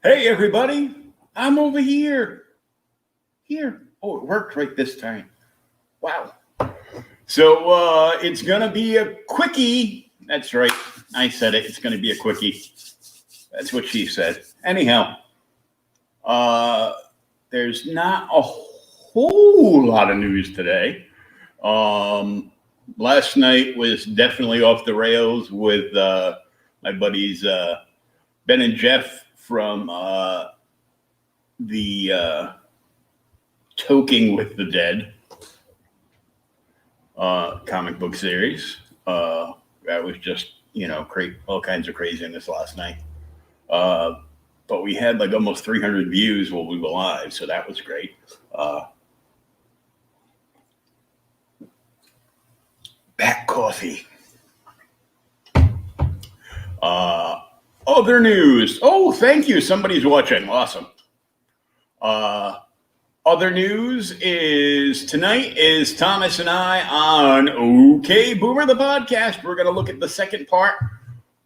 Hey, everybody. I'm over here. Here. Oh, it worked right this time. Wow. So it's going to be a quickie. That's right. I said it. It's going to be a quickie. That's what she said. Anyhow, there's not a whole lot of news today. Last night was definitely off the rails with my buddies Ben and Jeff from the Toking with the Dead comic book series. That was just, all kinds of craziness last night. But we had like almost 300 views while we were live, so that was great. Back coffee. Other news. Oh, thank you. Somebody's watching. Awesome. Other news is tonight is Thomas and I on OK Boomer, the podcast. We're going to look at the second part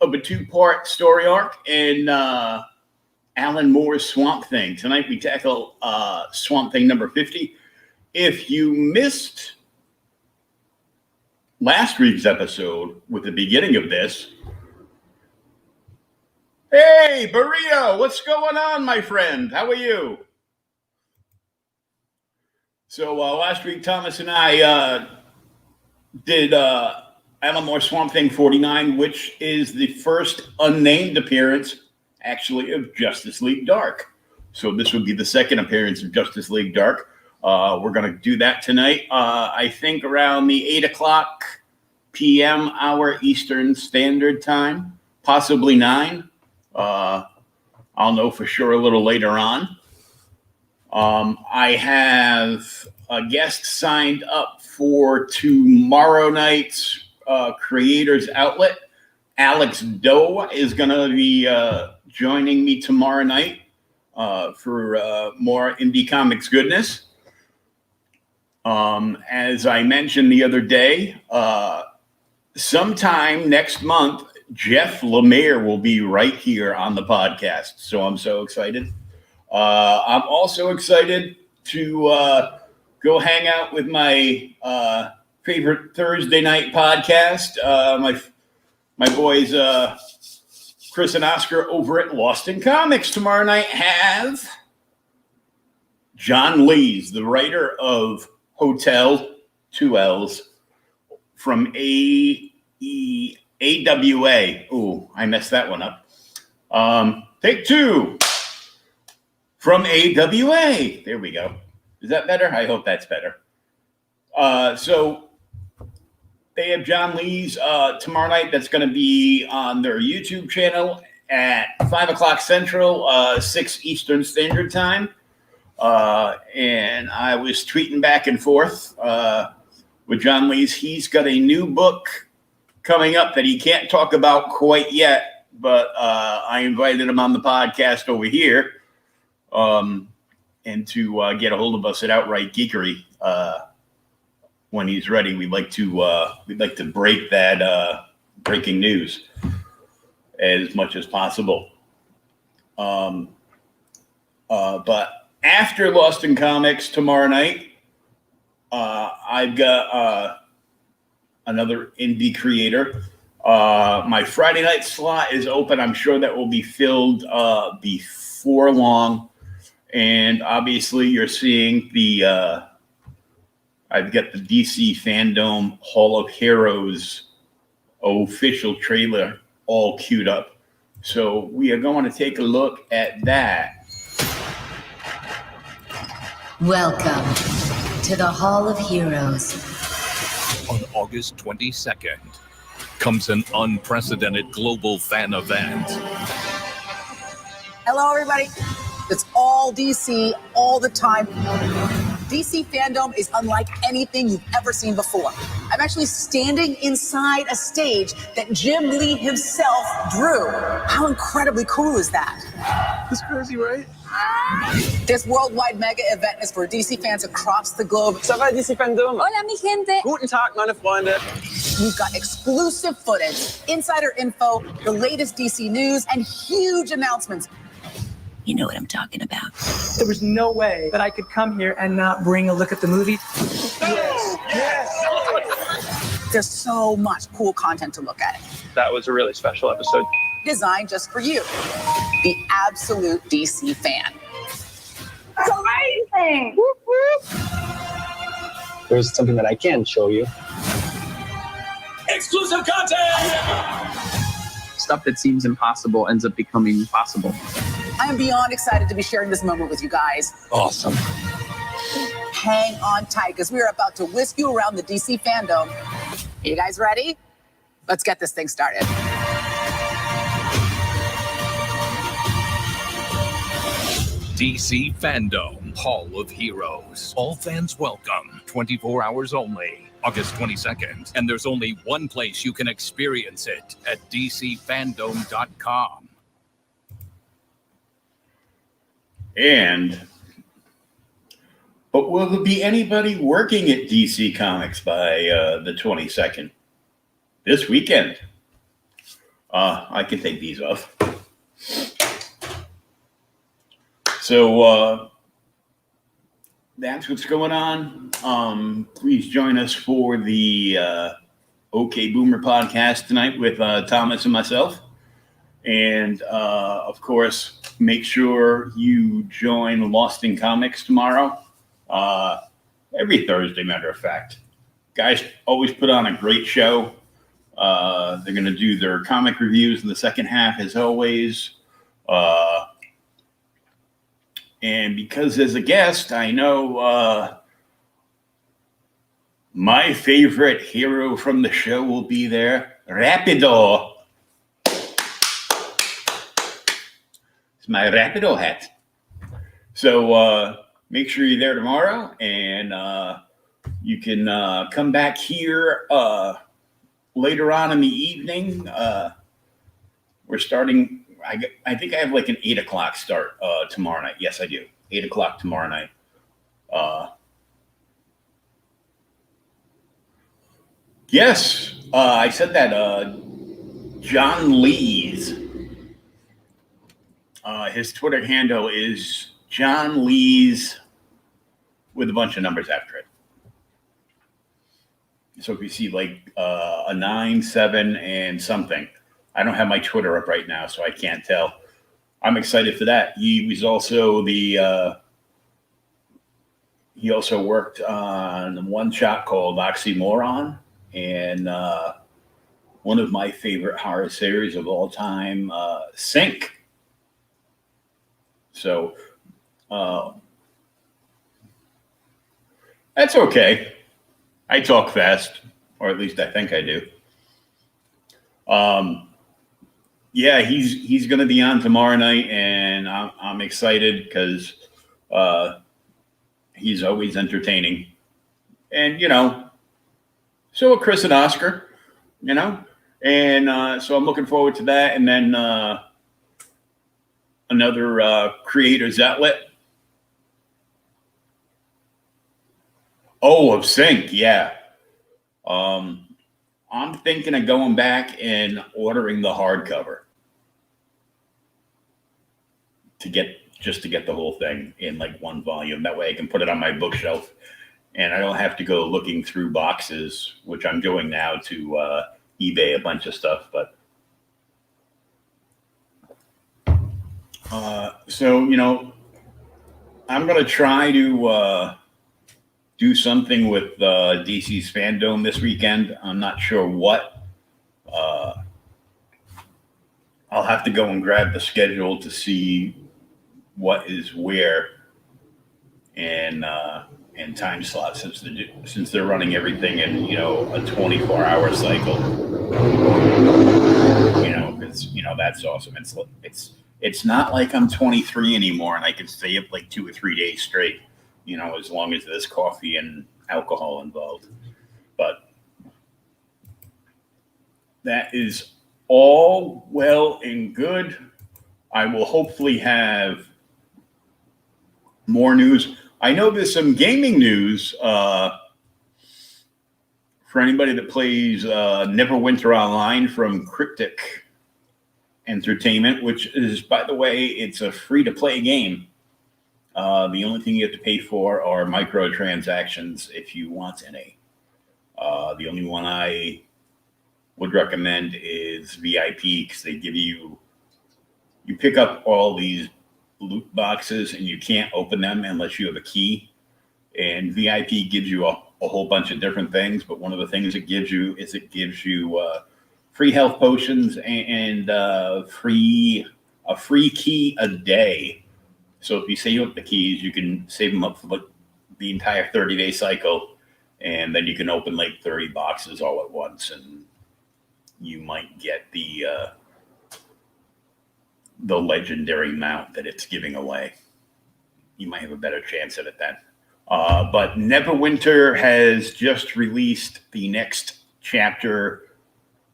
of a two-part story arc in Alan Moore's Swamp Thing. Tonight we tackle Swamp Thing number 50. If you missed last week's episode with the beginning of this, hey, Burrito, what's going on, my friend? How are you? So last week, Thomas and I did Alan Moore Swamp Thing 49, which is the first unnamed appearance, actually, of Justice League Dark. So this would be the second appearance of Justice League Dark. We're going to do that tonight, I think around the 8 o'clock p.m. hour Eastern Standard Time, possibly 9. I'll know for sure a little later on. I have a guest signed up for tomorrow night's Creators Outlet. Alex Doe is going to be joining me tomorrow night for more indie comics goodness. As I mentioned the other day, sometime next month, Jeff Lemire will be right here on the podcast. So I'm so excited. I'm also excited to go hang out with my favorite Thursday night podcast. My boys, Chris and Oscar over at Lost in Comics tomorrow night have John Lees, the writer of Hotel, 2 L's, from AWA. Ooh, I messed that one up. Take 2. From AWA. There we go. Is that better? I hope that's better. So they have John Lees tomorrow night. That's going to be on their YouTube channel at 5 o'clock Central, 6 Eastern Standard Time. And I was tweeting back and forth with John Lees. He's got a new book coming up that he can't talk about quite yet, but I invited him on the podcast over here. And to get a hold of us at Outright Geekery when he's ready. We'd like to break that breaking news as much as possible. But after Lost in Comics tomorrow night, I've got another indie creator. My Friday night slot is open. I'm sure that will be filled before long. And obviously, you're seeing I've got the DC Fandom Hall of Heroes official trailer all queued up. So we are going to take a look at that. Welcome to the Hall of Heroes. On August 22nd comes an unprecedented global fan event. Hello, everybody. It's all DC all the time. DC Fandom is unlike anything you've ever seen before. I'm actually standing inside a stage that Jim Lee himself drew. How incredibly cool is that? That's crazy, right? This worldwide mega event is for DC fans across the globe. Ça va, DC Fandom? Hola, mi gente. Guten Tag, meine Freunde. We've got exclusive footage, insider info, the latest DC news, and huge announcements. You know what I'm talking about. There was no way that I could come here and not bring a look at the movie. There's so much cool content to look at. That was a really special episode. Designed just for you, the absolute DC fan. It's amazing! Whoop, whoop. There's something that I can show you. Exclusive content! Stuff that seems impossible ends up becoming possible. I am beyond excited to be sharing this moment with you guys. Awesome. Hang on tight, because we are about to whisk you around the DC fandom. Are you guys ready? Let's get this thing started. DC Fandom Hall of Heroes. All fans welcome. 24 hours only. August 22nd. And there's only one place you can experience it at DCFandom.com. But will there be anybody working at DC Comics by the 22nd? This weekend. I can take these off. So that's what's going on. Please join us for the OK Boomer podcast tonight with Thomas and myself. And, of course, make sure you join Lost in Comics tomorrow. Every Thursday, matter of fact. Guys always put on a great show. They're going to do their comic reviews in the second half, as always. And because as a guest, I know my favorite hero from the show will be there, Rapido. It's my Rapido hat. So make sure you're there tomorrow, and you can come back here later on in the evening. We're starting. I think I have like an 8 o'clock start tomorrow night. Yes, I do. 8 o'clock tomorrow night. Yes, I said that. John Lees. His Twitter handle is John Lees with a bunch of numbers after it. So if you see like a 9, 7, and something. I don't have my Twitter up right now, so I can't tell. I'm excited for that. He was also he also worked on one shot called Oxymoron, and one of my favorite horror series of all time, Sync. So that's okay. I talk fast, or at least I think I do. Yeah, he's going to be on tomorrow night, and I'm excited because he's always entertaining. And, so are Chris and Oscar, And so I'm looking forward to that. And then another creators outlet. Oh, of Sync, yeah. I'm thinking of going back and ordering the hardcover to get the whole thing in like one volume. That way I can put it on my bookshelf and I don't have to go looking through boxes, which I'm doing now to eBay a bunch of stuff. But so, I'm going to try to do something with DC's Fandom this weekend. I'm not sure what. I'll have to go and grab the schedule to see what is where and time slots since they're running everything in a 24-hour cycle. Because that's awesome. It's not like I'm 23 anymore and I can stay up like 2 or 3 days straight. As long as there's coffee and alcohol involved. But that is all well and good. I will hopefully have more news. I know there's some gaming news for anybody that plays Neverwinter Online from Cryptic Entertainment, which is, by the way, it's a free-to-play game. The only thing you have to pay for are microtransactions if you want any. The only one I would recommend is VIP because they give you pick up all these loot boxes and you can't open them unless you have a key. And VIP gives you a whole bunch of different things, but one of the things it gives you is free health potions and a free key a day. So if you save up the keys, you can save them up for the entire 30-day cycle, and then you can open like 30 boxes all at once, and you might get the legendary mount that it's giving away. You might have a better chance at it then. But Neverwinter has just released the next chapter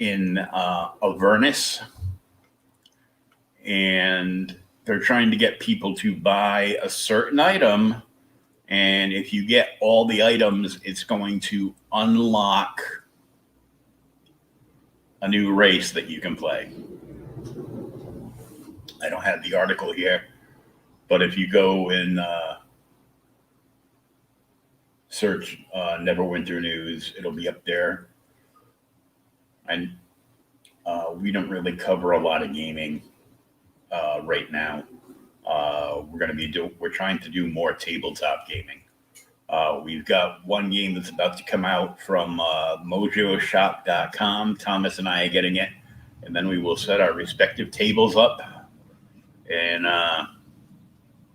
in Avernus, and they're trying to get people to buy a certain item, and if you get all the items, it's going to unlock a new race that you can play. I don't have the article here, but if you go and search Neverwinter News, it'll be up there. And we don't really cover a lot of gaming right now. We're trying to do more tabletop gaming. We've got one game that's about to come out from mojoshop.com. Thomas and I are getting it, and then we will set our respective tables up, and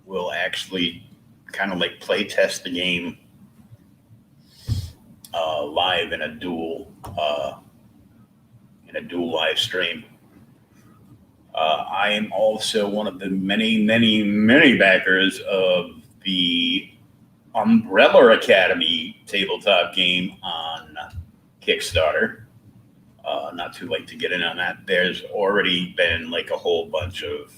we'll actually kind of like play test the game live in a dual live stream. I am also one of the many, many, many backers of the Umbrella Academy tabletop game on Kickstarter. Not too late to get in on that. There's already been like a whole bunch of,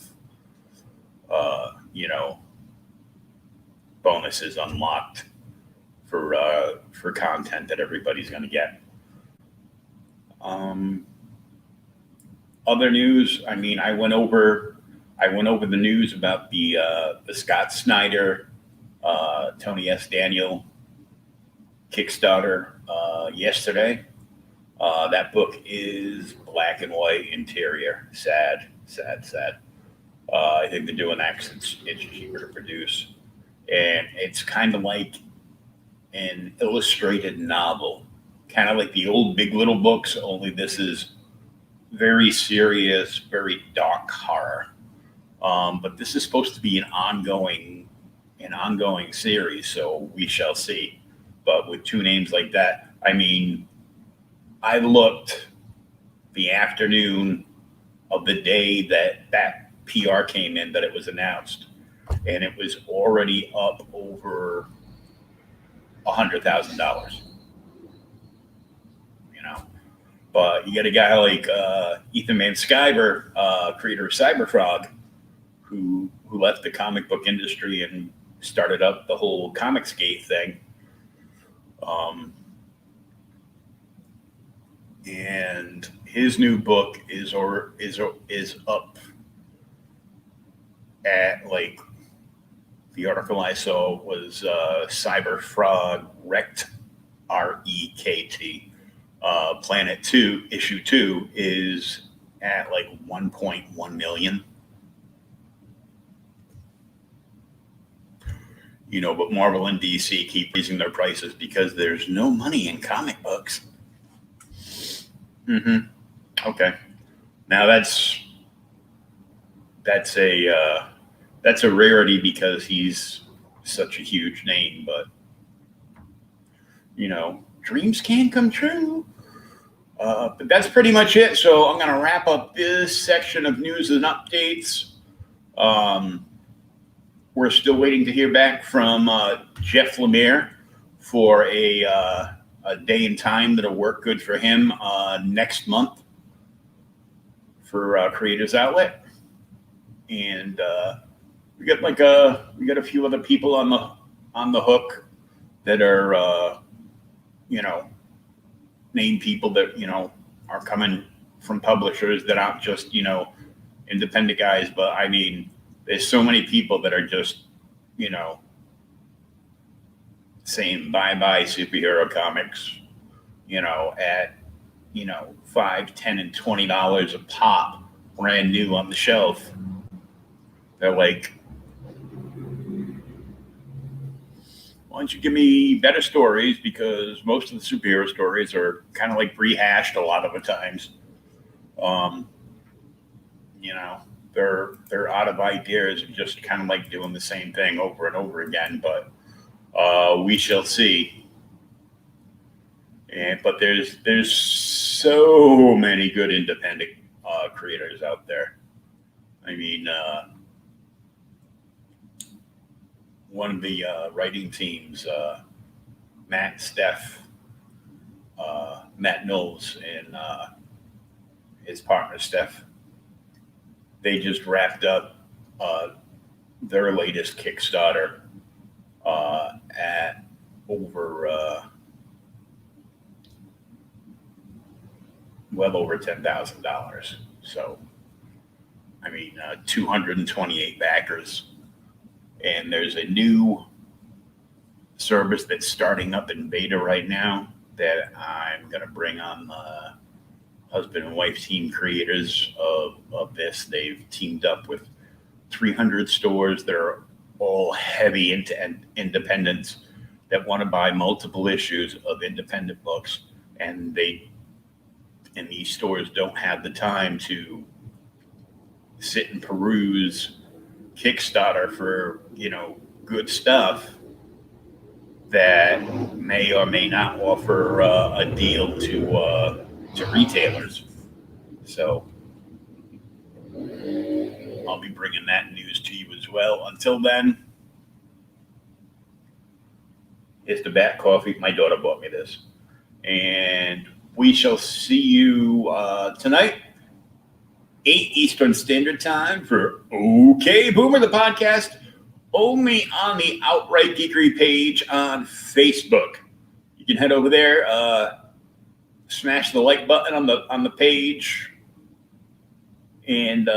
bonuses unlocked for content that everybody's going to get. Other news. I mean, I went over the news about the Scott Snyder, Tony S. Daniel Kickstarter yesterday. That book is black and white interior. Sad. I think they're doing that because it's cheaper to produce, and it's kind of like an illustrated novel, kind of like the old Big Little books. Only this is very serious, very dark horror. But this is supposed to be an ongoing series, so we shall see. But with two names like that, I mean, I looked the afternoon of the day that PR came in, that it was announced, and it was already up over $100,000. But you get a guy like Ethan Van Sciver, creator of Cyberfrog, who left the comic book industry and started up the whole Comicsgate thing. And his new book is up at, like, the article I saw was Cyberfrog Rekt, REKT. Planet 2, issue 2 is at like 1.1 million. But Marvel and DC keep raising their prices because there's no money in comic books. Okay. Now that's a rarity because he's such a huge name, but dreams can come true. But that's pretty much it. So I'm going to wrap up this section of news and updates. We're still waiting to hear back from Jeff Lemire for a day and time that'll work good for him next month for Creators Outlet. And we got a few other people on the hook that are named people that are coming from publishers that aren't just independent guys, but I mean, there's so many people that are just, you know, saying bye-bye superhero comics, you know, at, you know, $5, $10, and $20 a pop, brand new on the shelf. They're like, why don't you give me better stories? Because most of the superhero stories are kind of like rehashed a lot of the times. You know, they're out of ideas and just kind of like doing the same thing over and over again. But we shall see. But there's so many good independent creators out there. I mean, one of the writing teams, Matt, Steph, Matt Knowles, and his partner Steph, they just wrapped up their latest Kickstarter at over well over $10,000. So, I mean, 228 backers. And there's a new service that's starting up in beta right now that I'm going to bring on the husband and wife team creators of this. They've teamed up with 300 stores that are all heavy into independents that want to buy multiple issues of independent books. And these stores don't have the time to sit and peruse Kickstarter for, you know, good stuff that may or may not offer a deal to retailers. So I'll be bringing that news to you as well. Until then, it's the Bat Coffee. My daughter bought me this. And we shall see you tonight, 8 Eastern Standard Time for OK Boomer, the podcast, only on the Outright Geekery page on Facebook. You can head over there, smash the like button on the page, and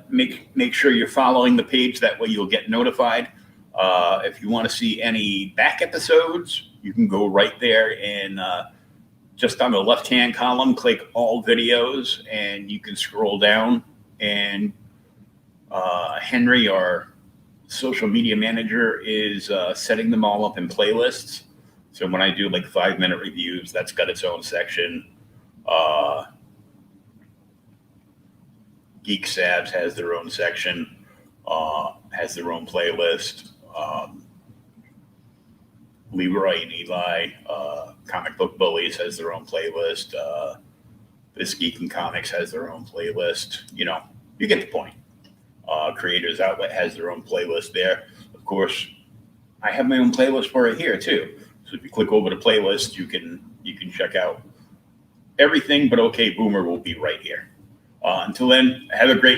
make sure you're following the page. That way you'll get notified. If you want to see any back episodes, you can go right there and just on the left-hand column, click all videos, and you can scroll down. And Henry, our social media manager, is setting them all up in playlists. So when I do like 5-minute reviews, that's got its own section. Geek Sabs has their own section, has their own playlist. Leroy and Eli, Comic Book Bullies, has their own playlist. This Geek and Comics has their own playlist. You know, you get the point. Creators Outlet has their own playlist there. Of course, I have my own playlist for it here too. So if you click over the playlist, you can check out everything. But OK Boomer will be right here. Until then, have a great day.